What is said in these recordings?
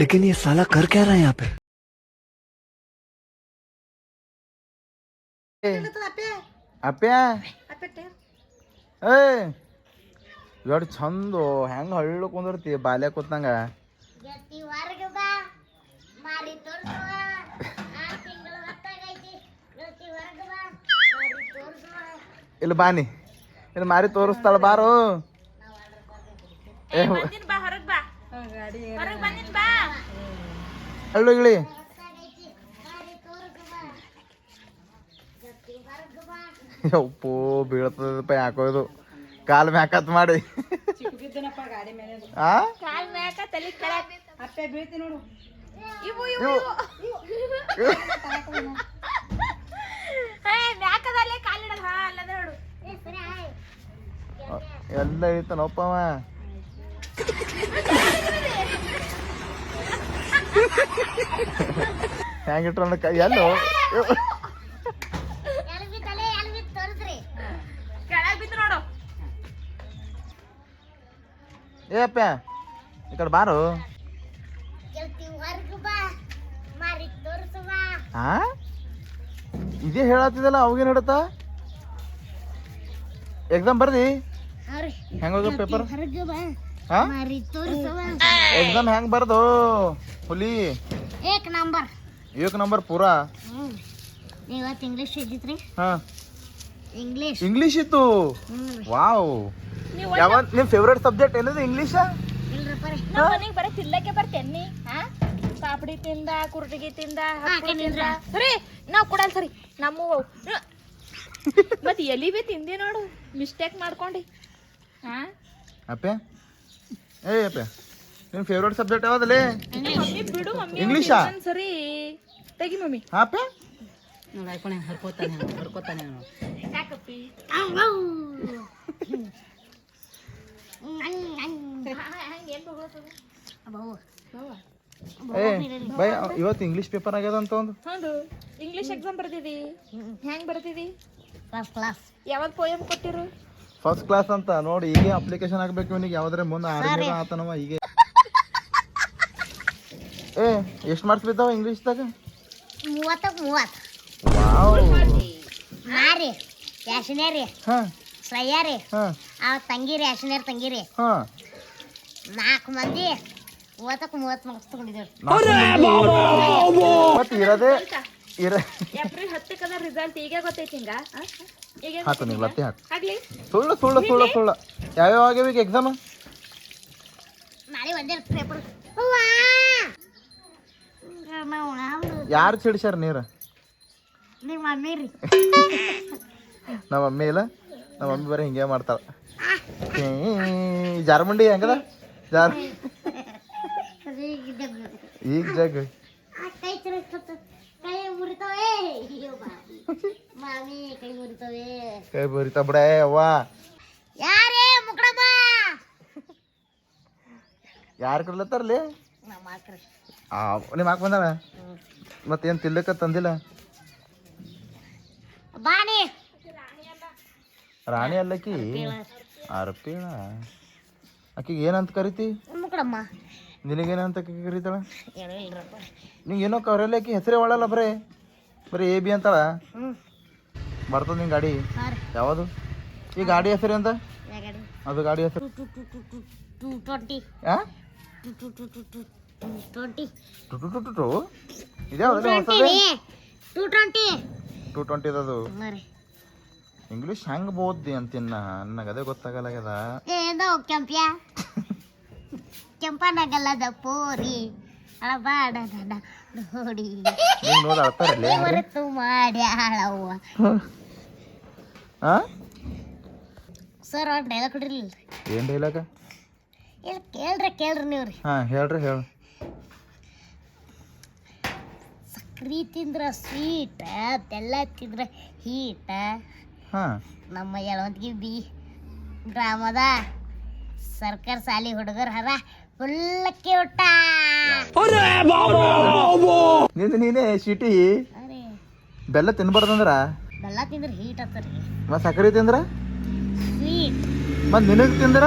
लेकिन ये साला कर क्या रहा है यहाँ पे? ಅಪ್ಪ್ಯಾ ಏ ಎಷ್ಟು ಚಂದು ಹೆಂಗ ಹಳ್ಳು ಕುಂದಿರ್ತಿ ಬಾಲ್ಯ ಕೂತ್ನಂಗ ಇಲ್ಲಿ ಬಾನಿ ಇಲ್ಲಿ ಮಾರಿ ತೋರಿಸ್ತಾಳ ಬಾರು ಹಳ್ಳು ಇಳಿ ಯಪ್ಪೋ ಬೀಳ್ತದಪ್ಪ ಯಾಕೋ ಇದು ಕಾಲ್ ಮ್ಯಾಕತ್ ಮಾಡಿ ಎಲ್ಲ ಇಳಿತಾನಪ್ಪವ ಹೆಂಗಿಟ್ರ ಕೈ ಎಲ್ಲೋ ಏ ಅಪ್ಪ ಈ ಕಡೆ ಬಾರು ಹಾ ಇದೇ ಹೇಳತ್ತಿದಲ್ಲ ಅವಾಗೇನು ಹೇಳತ್ತ ಎಕ್ಸಾಮ್ ಬರ್ದಿ ಹೆಂಗ ಪೇಪರ್ ಎಕ್ಸಾಮ್ ಹೆಂಗ್ ಬರ್ದು ಹುಲಿ ಏಕ್ ನಂಬರ್ ಪೂರಾ ಇವತ್ತು ಇಂಗ್ಲಿಷ್ ಇದ್ದಿತ್ರಿ ಹಾ ಇಂಗ್ಲಿಷ್ ಇತ್ತು ವಾವ್ ಯಾವ ನಿಮ್ ಫೇವ್ರೇಟ್ ಸಬ್ಜೆಕ್ಟ್ ಏನದು ಇಂಗ್ಲಿಷ್ ಮನೆಗೆ ಬರೀ ತಿಲ್ಲಕ್ಕೆ ಬರ್ತೇನಿ ಪಾಪಡಿ ತಿಂದ ಕುರ್ಟಿಗಿ ತಿಂದ ಸರಿ ನಾವ್ ಕೊಡಲ್ ಸರಿ ನಮ್ಮ ಮತ್ ಎಲಿ ಬಿ ತಿಂದಿ ನೋಡು ಮಿಸ್ಟೇಕ್ ಮಾಡ್ಕೊಂಡಿ ಅಪ್ಪೆ ಏ ಅಪ್ಪೆ ನಿಮ್ ಫೇವ್ರೇಟ್ ಸಬ್ಜೆಕ್ಟ್ ಯಾವ್ದಲ್ಲೇ ಮಮ್ಮಿ ಬಿಡು ಮಮ್ಮಿ ಇಂಗ್ಲಿಷಾ ಸರಿ ತೆಗಿ ಮಮ್ಮಿ ಅಪ್ಪೆ ಹೊರ್ಕೋತಾನೆ ಯಾಕಪ್ಪಿ ಏ ಬೈ ಇವತ್ತು ಇಂಗ್ಲಿಷ್ ಪೇಪರ್ ಆಗ್ಯದ ಅಂತ ಒಂದು ಹೌದು ಇಂಗ್ಲಿಷ್ ಎಕ್ಸಾಮ್ ಬರ್ತಿದಿ ಹೆಂಗ್ ಬರ್ತಿದಿ ಫಸ್ಟ್ ಕ್ಲಾಸ್ ಯಾವತ್ ಪೋಯಮ್ ಕೊಟ್ಟಿರು ಫಸ್ಟ್ ಕ್ಲಾಸ್ ಅಂತ ನೋಡಿ ಈಗ ಅಪ್ಲಿಕೇಶನ್ ಹಾಕ್ಬೇಕು ಇವನಿಗೆ ಯಾವ್ದಾರೆ ಮುಂದೆ ಆರ್ಮಿ ಆತನವ ಈಗ ಏ ಎಷ್ಟು ಮಾರ್ಕ್ಸ್ ಬಿದ್ದಾವ ಇಂಗ್ಲಿಷ್ದಾಗ 30 ವಾವ್ ಮಾರಿ ಯಾಶನೇರಿ ಹಾ ಶ್ರಯ್ಯಾರಿ ಹಾ ಅವ ತಂಗಿರಿ ಯಾಶನೇರಿ ತಂಗಿರಿ ಹಾ 4 ಮಂದಿ 30 ಮಾರ್ಕ್ಸ್ ತಗೊಂಡಿದ್ದೇವೆ ಮತ್ತೆ ಇರದೇ ಏಪ್ರಿಲ್ 10 ಕದ ರಿಸಲ್ಟ್ ಈಗ ಗೊತ್ತೈತಿ ಹಿಂಗ ಹಾಕು ನೀವು ಲತ್ತಿ ಹಾಕು ಆಗ್ಲಿ ಸುಳ್ಳು ಸುಳ್ಳು ಸುಳ್ಳು ಸುಳ್ಳು ಯಾವ್ಯಾವ ಆಗ್ಯಾವ ಈಗ ಎಕ್ಸಾಮ್ ನಾಳೆ ಒಂದೇ ಪೇಪರ್ ಯಾರು ಸಿಡಿಸ್ಯಾರ ನೀರು ನಿಮ್ಮ ಮಮ್ಮಿ ರೀ ನಮ್ಮ ಮಮ್ಮಿ ಇಲ್ಲ ನಮ್ಮ ಮಮ್ಮಿ ಬರೀ ಹಿಂಗೆ ಮಾಡ್ತಾಳ ಜಾರಮಂಡಿ ಹೆಂಗದ ಜಾರ್ ಈಗ ಜಗ್ ಕೈ ಕೈ ಮುರಿತಾವೆ ಮಾಮಿ ಕೈ ಮುರಿತಾವೆ ಕೈ ಬರಿತಾ ಬಿಡ ಅವ್ವ ಯಾರೇ ಮುಕಡಮ್ಮ ಯಾರು ಕೊಡ್ಲತ್ತಾರಲಿ ನಮ್ಮ ಹಾಕ್ರಿ ನಿಮ್ಮ ಹಾಕ್ ಬಂದಾಳ ಮತ್ತೇನು ತಿನ್ಲಿಕ್ಕ ತಂದಿಲ್ಲ ಬಾಣಿ ರಾಣಿ ಅಲ್ಲಕ್ಕಿ ಅರ್ಪಿಳ ಆಕಿಗೆ ಏನಂತ ಕರಿತಿ ಮುಕಡಮ್ಮ ನಿನಗೇನಂತ ಕರಿತಾಳ ಹೇಳಿಲ್ರಪ್ಪ ನಿಂಗೆ ಏನೋ ಕರೆಯಲ್ಲ ಆಕಿ ಹೆಸರೇ ಒಳಲ್ಲ ಬರೀ ಎ ಬಿ ಅಂತಾಳ ಬರ್ತದ ನಿನ್ ಗಾಡಿ ಯಾವುದು ಈ ಗಾಡಿ ಹೆಸರು ಅಂತ ಅದು ಗಾಡಿ ಹೆಸರು 220 ಆ 220 ಇದ್ಯಾವ್ದು ಹೊಸದೇ 220 220 ಅದು ಇಂಗ್ಲೀಷ್ ಹೆಂಗ್ ಬೋದ್ದಿ ಅಂತಿನ್ನ ನನಗೆ ಅದೇ ಗೊತ್ತಾಗಲ್ಲಾಗ್ಯದ ಏನೋ ಕೆಂಪ್ಯ ಕೆಂಪನಗಲ್ಲದ ಪೋರಿ ಅಳಬಾಡ ನೋಡಿ ನೀವು ನೋಡಿ ಅಳ್ತಾರಲ್ಲ ಹೊರತು ಮಾಡಿ ಹಾಳವ್ವ ಸರ್ ಅವ್ರು ಡೈಲಾಗ್ ಕೊಡಿರ್ಲಿಲ್ಲ ಏನು ಡೈಲಾಗ ಇಲ್ಲ ಕೇಳ್ರಿ ನೀವು ರೀ ಹಾಂ ಹೇಳ್ರಿ ಹೇಳು ಸಕ್ರಿ ತಿಂದ್ರ ಸ್ವೀಟ್ ಬೆಲ್ಲ ತಿಂದ್ರ ಹೀಟ ಹಾಂ ನಮ್ಮ ಯಳವಂತಿಗೆ ಡ್ರಾಮದ ಸರ್ಕಾರ ಸಾಲಿ ಹುಡುಗರು ಹರ ಫುಲ್ಲಕ್ಕೆ ಊಟ ನೀನೇ ಶೀಟಿ ಅರೆ ಬೆಲ್ಲ ತಿನ್ಬಾರ್ದಂದ್ರ ಬೆಲ್ಲ ತಿಂದ್ರೆ ಹೀಟ್ ಆಗ್ತರಿ ಮತ್ತು ಸಕ್ಕರೆ ತಿಂದ್ರ ಸ್ವೀಟ್ ಮತ್ತು ನಿನಗೆ ತಿಂದ್ರ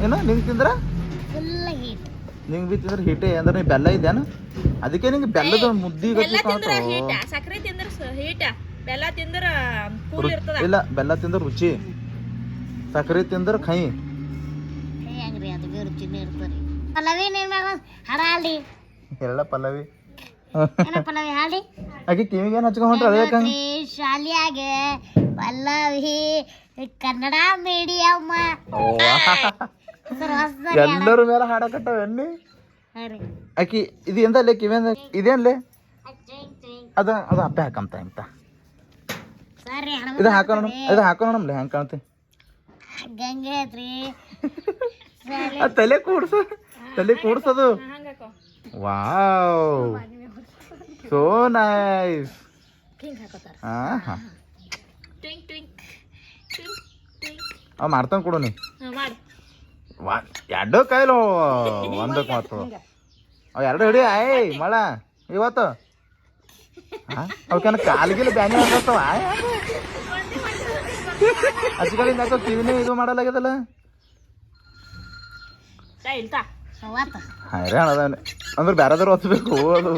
ಏನು ನಿನಗೆ ತಿಂದ್ರ ನಿಂಗೆ ಬಿ ತಿಂದ್ರೆ ಹೀಟೆ ಅಂದ್ರೆ ನೀ ಬೆಲ್ಲ ಇದ್ದೇನು ಅದಕ್ಕೆ ನಿಂಗೆ ಬೆಲ್ಲದ ಮುದ್ದಿ ಬೆಲ್ಲ ತಿಂದ್ರ ಹೀಟ ಸಕ್ಕರೆ ತಿಂದ್ರ ಹೀಟ ಬೆಲ್ಲ ತಿಂದ್ರ ಕೂಲ್ ಇರ್ತದ ಇಲ್ಲ ಬೆಲ್ಲ ತಿಂದ್ರೆ ರುಚಿ ಸಕ್ಕರೆ ತಿಂದ್ರೆ ಕೈ ಹೆಂಗ್ರಿ ಅದು ಬಿ ರುಚಿನೇ ಇರ್ತದೆ ಪಲ್ಲವಿ ನೀನ್ ಹಾಡ ಹಾಡಿ ಎಲ್ಲ ಪಲ್ಲವಿ ಏನ ಪಲ್ಲವಿ ಹಾಡಿ ಆಕೆ ಕಿವಿಗೆ ಏನು ಹಚ್ಕೊಂಡ್ ಹೊಂಟ್ರೆ ಅದೇ ನೋಡ್ರಿ, ಶಾಲ್ಯಾಗೆ ಪಲ್ಲವಿ ಕನ್ನಡ ಮೀಡಿಯಂ ಸರ್ ಹೊಸದಾಗಿ ಎಲ್ಲರ ಮೇಲೆ ಹಾಡಕಟ್ಟವ ಎಣ್ಣಿ ಆಕಿ ಇದು ಎಂದಲ್ಲೇ ಕಿವಿ ಅಂದ ಇದೇನ್ಲೇ ಅದು ಅದು ಅಪ್ಪೆ ಹಾಕಂತ ಅಂತ ಸರಿ ಇದು ಹಾಕೋಣ ಇದು ಹಾಕೋಣಮ್ಲೆ ಹೆಂಗೆ ಕಾಣ್ತೆ ಗಂಗೆ ಐತ್ರಿ ಅದು ತಲೆ ಕೂಡ್ಸೋದು ವಾವ್ ಸೋ ನೈಸ್ ಹಿಂಗ್ ಹಾಕೋತಾರ ಹಾಂ ಹಾಂ ಟ್ವಿಂಕ್ ಟ್ವಿಂಕ್ ಟ್ವಿಂಕ್ ಟ್ವಿಂಕ್ ಅವ್ ಮಾಡ್ತಾನೆ ಕೊಡು ನೀ ಮಾಡಿ ಎರಡು ಕೈಲು ಒಂದಕ್ಕೆ ಮಾತು ಅವ್ ಎರಡು ಹಿಡಿ ಆಯ್ ಮಳ ಇವತ್ತು ಅವಕ್ಕೇನ ಕಾಲಿಗಿಲ್ಲ ಬ್ಯಾನಿ ಆಗ್ತಾವ ಅಜ್ಗಳಿಂದ ಯಾಕೋ ಕಿವಿನೇ ಇದು ಮಾಡಲಾಗ್ಯದಲ್ಲ ಇಲ್ತಾ ಹೈರಾಣ ಅದಾನೆ ಅಂದ್ರೆ ಬ್ಯಾರದಾರು ಓದ್ಬೇಕು ಅದು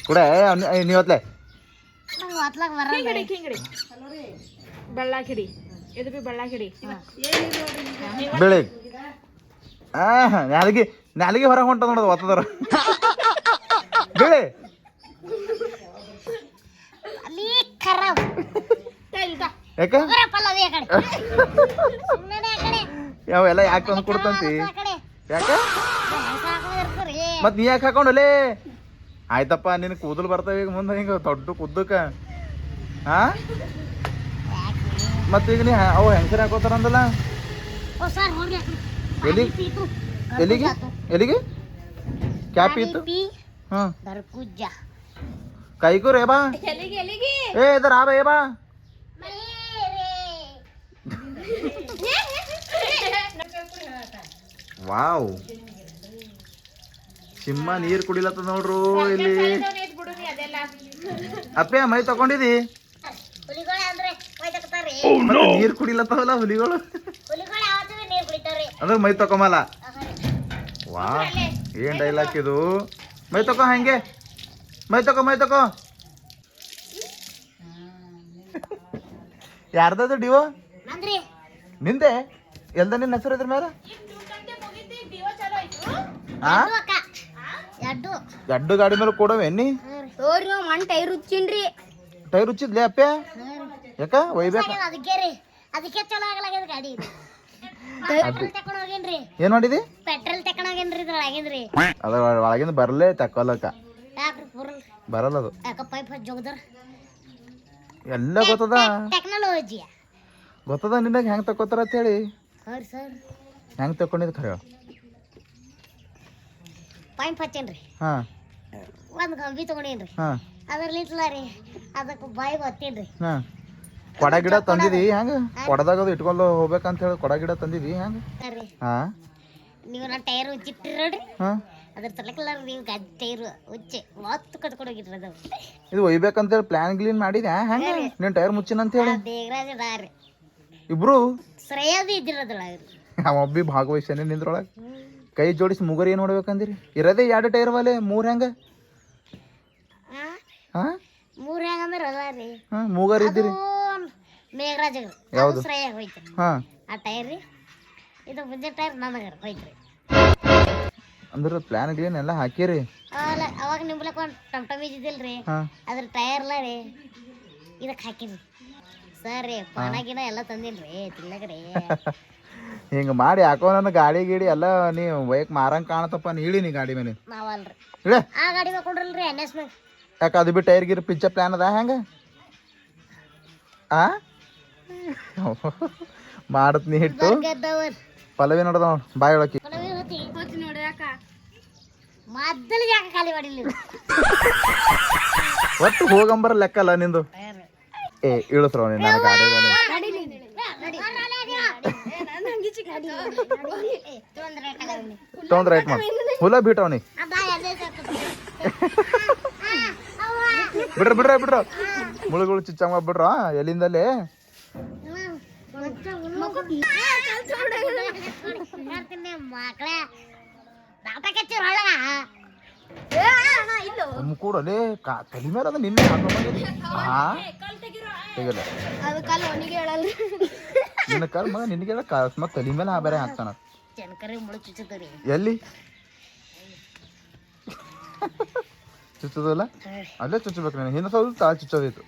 ಕೂಡ ನೀವತ್ಲೆ ಒತ್ಲಾಗ ಬರ ಹಿಂಗಡಿ ಬೆಳ್ಳಾಕ್ ಹಿಡಿ ಇದು ಬಿ ಬೆಳ್ಳಾಕ್ ಹಿಡಿ ಬೆಳಿಗ್ಗೆ ನಾಲಿಗೆ ಹೊರಗೆ ಹೊಂಟದ ನೋಡೋದು ಒತ್ತದರ ಬೆಳೆ ಅಲ್ಲಿ ಖರಾಬ್ ಇಲ್ತಾ ಯಾಕೆ ಪಲ್ಲವಿ ಆ ಕಡೆ ಸುಮ್ಮನೆ ಆ ಕಡೆ ಯಾವೆಲ್ಲ ಯಾಕೆ ತಂದು ಕೊಡ್ತಂತಿ ಆ ಕಡೆ ಯಾಕೆ ಇರ್ತೀರಿ ಮತ್ ನೀ ಯಾಕೆ ಹಾಕೊಂಡಲೇ ಆಯ್ತಪ್ಪ ನಿನ್ ಕೂದಲು ಬರ್ತಾವ ಈಗ ಮುಂದೆ ಹಿಂಗ ದೊಡ್ಡ ಕುದ್ದಕ್ಕ ಹಾ ಮತ್ ಈಗ ನೀ ಅವು ಹೆಂಗಸರ್ ಹಾಕೋತಾರ ಅಂದಲ್ಲ ಓ ಸರ್ ಹೋಗ್ಲಿ ಎಲ್ಲಿ ಎಲ್ಲಿಗೆ ಎಲ್ಲಿಗೆ ಕ್ಯಾಪ್ ಇತ್ತು ಹಾ ದರ್ಕುಜ್ಜ ಕೈಗೂ ರೇ ಬಾ ಎಲ್ಲಿಗೆ ಏ ಇದರ ಆ ಬೇ ಬಾ ವಾವ್ ಸಿಂಹ ನೀರ್ ಕುಡಿಲತ್ತ ನೋಡ್ರು ಇಲ್ಲಿ ಅದೆಲ್ಲ ಅಪ್ಪೆ ಮೈ ತಕೊಂಡಿದಿ ಹುಲಿಗಳು ಅಂದ್ರೆ ಒಯ್ದಕ್ತಾರಿ ಮತ್ತೆ ನೀರ್ ಕುಡಿಲತ್ತವಲ್ಲ ಹುಲಿಗಳು ಹುಲಿಗಳು ಯಾವತ್ತೂ ನೀರು ಕುಡಿತಾವ್ರಿ ಅಂದ್ರೆ ಮೈ ತಕೊಂಬಲ್ಲ ವಾ ಏನ್ ಡೈಲಾಗ್ ಇದು ಮೈ ತಕೋ ಹಂಗೆ ಮೈ ತಕೋ ಯಾರ್ದದು ಡಿವೋ ಅಂದ್ರಿ ನಿಂದೆ ಎಲ್ದ ನಿನ್ನ ಹೆಸರು ಇದ್ರ ಮೇಲೆ ಹಾ ಅಕ್ಕ ಎಡ್ಡು ಎರಡು ಗಾಡಿ ಮೇಲೆ ಕೊಡವೆ ಎಣ್ಣಿ ತೋರಿ ಮಣ್ ಟೈರ್ ಉಚ್ಚಿನ್ರಿ ಟೈರ್ ಉಚ್ಚಿದ್ಲೆ ಅಪ್ಪೆ ಯಾಕ ಒಯ್ಬೇಕ ಅದಕ್ಕೆ ರೀ ಅದಕ್ಕೆ ಚಲೋ ಆಗ್ಲಾಗ್ಯದ ಗಾಡಿ ಪೆಟ್ರೋಲ್ ತಕೊಂಡ್ ಹೋಗೇನ್ರಿ ಏನ್ ಮಾಡಿದಿ ಪೆಟ್ರೋಲ್ ತಕೊಂಡ್ ಹೋಗೇನ್ರಿ ಇದ್ರೊಳಗೇನ್ರಿ ಅದ ಒಳಗಿಂದ ಬರ್ಲೇ ತಕೊಲಕ ಯಾಕ್ರಿ ಬರಲ್ ಬರಲ್ಲ ಅದು ಯಾಕ ಪೈಪ್ ಜೋಗದರ್ ಎಲ್ಲ ಗೊತ್ತದ ಟೆಕ್ನಾಲಜಿ ಗೊತ್ತದ ನಿನ್ನಾಗ ಹೆಂಗ್ ತಕೋತಾರ ಅಂತ ಹೇಳಿ ಹೌದು ಸರ್ ಹೆಂಗ್ ತಕೊಂಡಿದ್ ಖರೆ ಪೈಪ್ ಹಚ್ಚೇನ್ರಿ ಹಾ ಒಂದ್ ಕಂಬಿ ತಗೊಂಡೇನ್ರಿ ಹಾ ಅದ್ರಲ್ಲಿತ್ಲ ರೀ ಅದಕ್ಕೆ ಬಾಯಿ ಒತ್ತೇನ್ರಿ ಹಾ ಕೊಡ ಗಿಡ ತಂದಿದಿ ಹೆಂಗ ಕೊಡದಾಗ ಅದು ಇಟ್ಕೊಂಡು ಹೋಗ್ಬೇಕಂತ ಹೇಳಿ ಕೊಡ ಗಿಡ ತಂದಿದಿ ಹೆಂಗ ಸರಿ ಹಾ ನೀವು ನಾ ಟೈರ್ ಉಚ್ಚಿಟ್ರಿ ನೋಡ್ರಿ ಹಾ ಅದ್ರ ತಲಕಲ್ಲ ನೀವು ಗಾಡಿ ಟೈರ್ ಉಚ್ಚೆ ಒತ್ತು ಕಟ್ಕೊಂಡು ಹೋಗಿಟ್ರಿ ಅದು ಇದು ಒಯ್ಬೇಕಂತ ಹೇಳಿ ಪ್ಲಾನ್ ಗ್ಲೀನ್ ಮಾಡಿದ್ಯಾ ಹೆಂಗ ನೀನ್ ಟೈರ್ ಮುಚ್ಚಿನ ಅಂತ ಹೇಳಿ ದೇಗರಾಜ ದಾರಿ ಇಬ್ರು ಶ್ರೇಯದು ಇದ್ದಿರೋದ್ರೊಳಗ್ರಿ ಅವೊಬ್ಬಿ ಭಾಗವಹಿಸ್ಯಾನೆ ನಿಂದ್ರೊಳಗ ಕೈ ಜೋಡಿಸಿ ಮುಗರ್ ಏನ್ ನೋಡ್ಬೇಕಂದಿರಿ ಇರೋದೇ ಎರಡು ಟೈರ್ ವಾಲೆ ಮೂರ್ ಹೆಂಗ ಹಾ ಮೂರ್ ಹೆಂಗಂದ್ರ ಅದ ರೀ ಹಾ ಮೂಗರ್ ಇದ್ದೀರಿ ಮೇಘರಾಜ ಯಾವ್ದು? ಶ್ರೇಯ ಹೋಯ್ತು ಹಾ ಆ ಟೈರ್ ರೀ ಇದು ಮುಂದೆ ಟೈರ್ ನನಗರ ಹೋಯ್ತ್ರಿ ಅಂದ್ರ ಪ್ಲಾನ್ ಗ್ಲೀನ್ ಎಲ್ಲ ಹಾಕಿರಿ ಅವಾಗ ನಿಂಬಲಕ್ ಒಂದು ಟಮ್ ಇದ್ದಿದ್ದಿಲ್ರಿ ಹಾ ಅದ್ರ ಟೈರ್ಲ ರೀ ಇದಕ್ಕೆ ಹಾಕಿರಿ ಸರ್ ರೀ ಪಾನ ಗಿಡ ಎಲ್ಲ ತಂದಿಲ್ರಿ ತಿನ್ನಕ್ರಿ ಹಿಂಗ ಮಾಡಿ ಹಾಕೋ ನನ್ನ ಗಾಡಿ ಗಿಡಿ ಎಲ್ಲ ನೀ ಬೈಕ್ ಮಾರಂಗ್ ಕಾಣತಪ್ಪ ನೀ ಇಳಿ ನೀ ಗಾಡಿ ಮೇಲೆ ನಾವಲ್ರಿ ಇಳೆ ಆ ಗಾಡಿ ಮ್ಯಾಗ ಕೊಂಡ್ರಲ್ರಿ NS ಮ್ಯಾಗ ಯಾಕ ಅದು ಬಿಟ್ಟು ಟೈರ್ ಗಿರ್ ಪಿಚ್ಚ ಪ್ಲಾನ್ ಅದ ಹೆಂಗ ಆ ಮಾಡತ್ ನೀ ಹಿಟ್ಟು ಗೆದ್ದವರ್ ಪಲ್ಲವಿ ನೋಡದ ಬಾಯ್ ಒಳಕಿ ಹೋತಿ ನೋಡ್ಯಾಕ ಮೊದಲು ಯಾಕೆ ಖಾಲಿ ಮಾಡಿಲ್ಲ ಒಟ್ಟು ಹೋಗಂಬರ ಲೆಕ್ಕ ಅಲ್ಲ ನಿಂದು ಏ ಇಳಿಸ್ರೋ ನೀನು ನನ್ನ ಗಾಡಿ ತೊಂದ್ರೆ ಆಯ್ತು ಮಾಡಿ ಹುಲ ಬಿಟ್ಟವನಿ ಬಿಡ್ರ ಮುಳುಗಳು ಚಿಚ್ಚಂಗ ಬಿಡ್ರ ಎಲ್ಲಿಂದಲೇ ಹೇಳ್ತೀನಿ ಮಕ್ಕಳ ನಾಟಕ ಹಚ್ಚಿರ ಒಳಗ ಇಲ್ಲೋ ಕೂಡಲೇ ತಲೆ ಮೇಲೆ ಅದ ನಿನ್ನೆ ಹಾ ತೆಗಿಲ್ಲ ಅದು ಕಾಲು ಅವನಿಗೆ ಹೇಳಲ್ರಿ ನಿನ್ನ ಕಾಲ್ ಮಗ ನಿನಗೆ ಮತ್ತೆ ತಲೆ ಮೇಲೆ ಬೇರೆ ಹಾಕ್ತಾನ ಜನಕರಿ ಮುಳು ಚುಚ್ಚುತ್ತೀರಿ ಎಲ್ಲಿ ಚುಚ್ಚೋದಲ್ಲ ಅಲ್ಲೇ ಚುಚ್ಚಬೇಕು ನೀನು ಹಿಂದೆ ಸ್ವಲ್ಪ ತಾಳ ಚುಚ್ಚೋದಿತ್ತು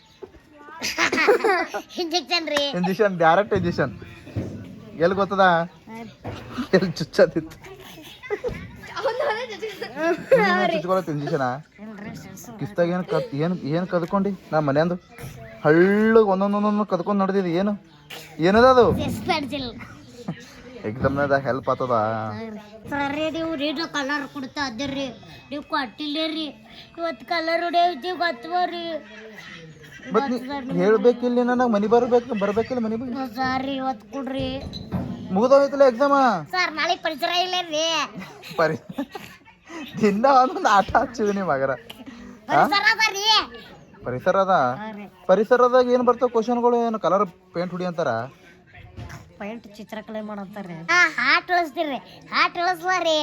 ಇಂಜೆಕ್ಷನ್ ರೀ ಇಂಜೆಕ್ಷನ್ ಡೈರೆಕ್ಟ್ ಇಂಜೆಕ್ಷನ್ ಎಲ್ಲಿ ಗೊತ್ತದ ಎಲ್ಲಿ ಚುಚ್ಚೋದಿತ್ತು ಚುಚ್ಕೊಳತ್ ಇಂಜೆಕ್ಷನ ಕಿಸ್ತಾಗ ಏನು ಕದ್ಕೊಂಡಿ ನಾ ಮನೆಯಂದು ಹಳ್ಳಗೆ ಒಂದೊಂದೊಂದೊಂದು ಕದ್ಕೊಂಡು ನಡೆದಿದ್ದು ಏನದ ಅದು ಪೆನ್ಸಿಲ್ ಎಕ್ಸಾಮ್ನಾಗ ಹೆಲ್ಪ್ ಆಗ್ತದ ಸರಿ ನೀವು ರೀನು ಕಲರ್ ಕೊಡ್ತಾ ಅದಿರ್ರಿ ನೀವು ಕೊಟ್ಟಿಲ್ಲ ರೀ ಇವತ್ತು ಕಲರ್ ಹೊಡೆಯತ್ತೀವಿ ಗೊತ್ತವ್ರಿ ಮತ್ ನೀ ಹೇಳ್ಬೇಕಿಲ್ಲ ನನಗೆ ಮನಿ ಬರ್ಬೇಕಿಲ್ಲ ಮನಿ ಬಗ್ಗೆ ಸರ್ ಇವತ್ತು ಕೊಡ್ರಿ ಮುಗಿದೋಯ್ತಲ್ಲ ಎಕ್ಸಾಮ ಸರ್ ನಾಳೆ ಪರಿಸರ ಇಲ್ಲ ರೀ ಪರಿ ದಿನ ಒಂದೊಂದು ಆಟ ಹಚ್ಚಿವಿ ನೀವು ಮಗರ ಪರಿಸರ ಅದ ರೀ ಪರಿಸರದಾಗ ಏನು ಬರ್ತಾವ ಕ್ವಶನ್ಗಳು ಏನು ಕಲರ್ ಪೇಂಟ್ ಹುಡಿ ಅಂತಾರ ಪೈಂಟ್ ಚಿತ್ರಕಲೆ ಮಾಡಂತಾರ್ರಿ ಹಾಟ್ ಇಳಿಸ್ತೀರಿ ಹಾಟ್ ಇಳಿಸ್ಲ ರೀ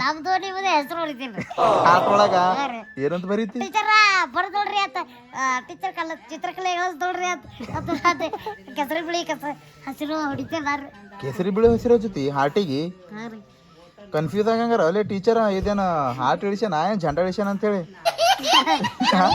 ನಮ್ದು ನಿಮ್ದು ಹೆಸರು ಹೊಡಿತೀನಿ ಆಟ ಒಳಗ ಏನಂತ ಬರೀತಿ ಟೀಚರ ಬರ್ದೋಡ್ರಿ ಅಂತ ಟೀಚರ್ ಚಿತ್ರಕಲೆ ಇಳಿಸ್ದೋಡ್ರಿ ಅಂತ ಕೆಸರು ಬಿಳಿ ಹಸಿರು ಹೊಡಿತೀರ ಕೇಸರಿ ಬಿಳಿ ಹಸಿರು ಜೊತೆ ಹಾಟಿಗೆ ಹಾಂ ರೀ ಕನ್ಫ್ಯೂಸ್ ಆಗಂಗಾರ ಅಲ್ಲೇ ಟೀಚರ್ ಇದೇನು ಹಾಟ್ ಇಳಿಸ್ಯಾನ ಏನು ಜಂಡ ಇಳಿಸ್ಯಾನ ಅಂತೇಳಿ